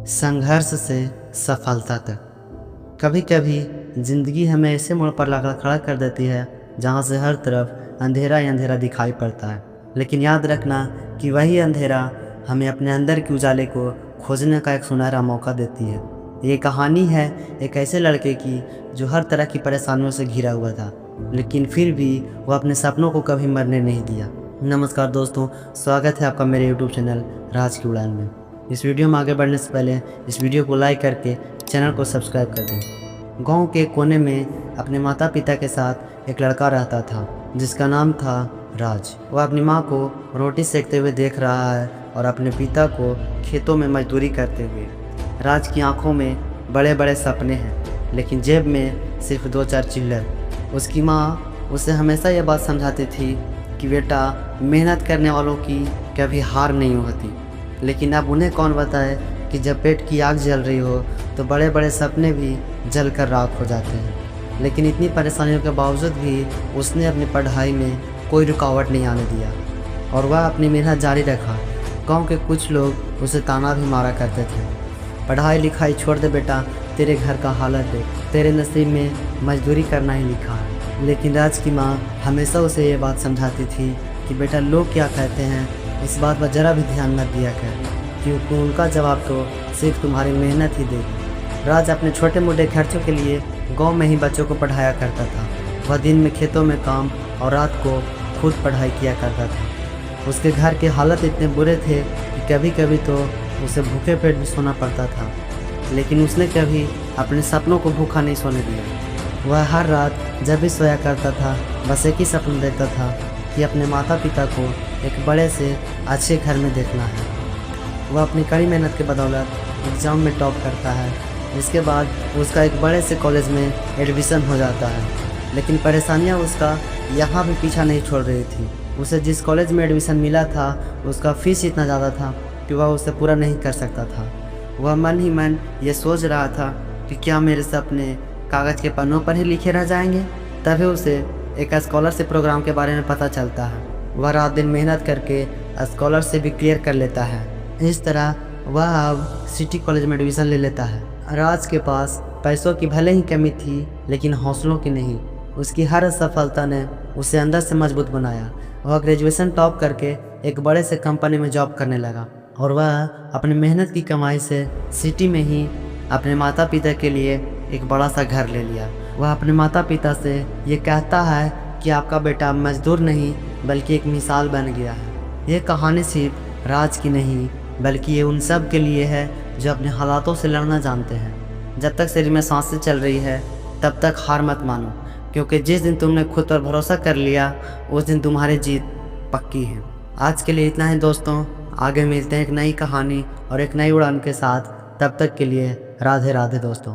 संघर्ष से सफलता तक। कभी कभी ज़िंदगी हमें ऐसे मोड़ पर लाकर खड़ा कर देती है जहाँ से हर तरफ अंधेरा ही अंधेरा दिखाई पड़ता है, लेकिन याद रखना कि वही अंधेरा हमें अपने अंदर के उजाले को खोजने का एक सुनहरा मौका देती है। ये कहानी है एक ऐसे लड़के की जो हर तरह की परेशानियों से घिरा हुआ था, लेकिन फिर भी वो अपने सपनों को कभी मरने नहीं दिया। नमस्कार दोस्तों, स्वागत है आपका मेरे यूट्यूब चैनल राज की उड़ान में। इस वीडियो में आगे बढ़ने से पहले इस वीडियो को लाइक करके चैनल को सब्सक्राइब कर दें। गांव के कोने में अपने माता पिता के साथ एक लड़का रहता था जिसका नाम था राज। वह अपनी माँ को रोटी सेकते हुए देख रहा है और अपने पिता को खेतों में मजदूरी करते हुए। राज की आंखों में बड़े बड़े सपने हैं, लेकिन जेब में सिर्फ 2-4 चिल्लर। उसकी माँ उसे हमेशा यह बात समझाती थी कि बेटा, मेहनत करने वालों की कभी हार नहीं होती। लेकिन अब उन्हें कौन बताए कि जब पेट की आग जल रही हो तो बड़े बड़े सपने भी जल कर राख हो जाते हैं। लेकिन इतनी परेशानियों के बावजूद भी उसने अपनी पढ़ाई में कोई रुकावट नहीं आने दिया और वह अपनी मेहनत जारी रखा। गांव के कुछ लोग उसे ताना भी मारा करते थे, पढ़ाई लिखाई छोड़ दे बेटा, तेरे घर का हालत देख, तेरे नसीब में मजदूरी करना ही लिखा है। लेकिन राज की माँ हमेशा उसे ये बात समझाती थी कि बेटा, लोग क्या कहते हैं इस बात पर ज़रा भी ध्यान मत दिया कर, क्योंकि उनका जवाब तो सिर्फ तुम्हारी मेहनत ही देगी। राज अपने छोटे मोटे खर्चों के लिए गांव में ही बच्चों को पढ़ाया करता था। वह दिन में खेतों में काम और रात को खुद पढ़ाई किया करता था। उसके घर के हालत इतने बुरे थे कि कभी कभी तो उसे भूखे पेट भी सोना पड़ता था, लेकिन उसने कभी अपने सपनों को भूखा नहीं सोने दिया। वह हर रात जब भी सोया करता था बस एक ही सपना देखता था कि अपने माता पिता को एक बड़े से अच्छे घर में देखना है। वह अपनी कड़ी मेहनत के बदौलत एग्ज़ाम में टॉप करता है। इसके बाद उसका एक बड़े से कॉलेज में एडमिशन हो जाता है, लेकिन परेशानियां उसका यहाँ भी पीछा नहीं छोड़ रही थी। उसे जिस कॉलेज में एडमिशन मिला था उसका फ़ीस इतना ज़्यादा था कि वह उसे पूरा नहीं कर सकता था। वह मन ही मन ये सोच रहा था कि क्या मेरे सपने कागज़ के पन्नों पर ही लिखे रह जाएंगे। तभी उसे एक स्कॉलरशिप प्रोग्राम के बारे में पता चलता है। वह रात दिन मेहनत करके स्कॉलरशिप भी क्लियर कर लेता है। इस तरह वह अब सिटी कॉलेज में एडमिशन ले लेता है। राज के पास पैसों की भले ही कमी थी, लेकिन हौसलों की नहीं। उसकी हर सफलता ने उसे अंदर से मजबूत बनाया। वह ग्रेजुएशन टॉप करके एक बड़े से कंपनी में जॉब करने लगा और वह अपनी मेहनत की कमाई से सिटी में ही अपने माता पिता के लिए एक बड़ा सा घर ले लिया। वह अपने माता पिता से ये कहता है कि आपका बेटा मजदूर नहीं बल्कि एक मिसाल बन गया है। ये कहानी सिर्फ राज की नहीं बल्कि ये उन सब के लिए है जो अपने हालातों से लड़ना जानते हैं। जब तक शरीर में सांसें चल रही है तब तक हार मत मानो, क्योंकि जिस दिन तुमने खुद पर भरोसा कर लिया उस दिन तुम्हारी जीत पक्की है। आज के लिए इतना ही दोस्तों, आगे मिलते हैं एक नई कहानी और एक नई उड़ान के साथ। तब तक के लिए राधे राधे दोस्तों।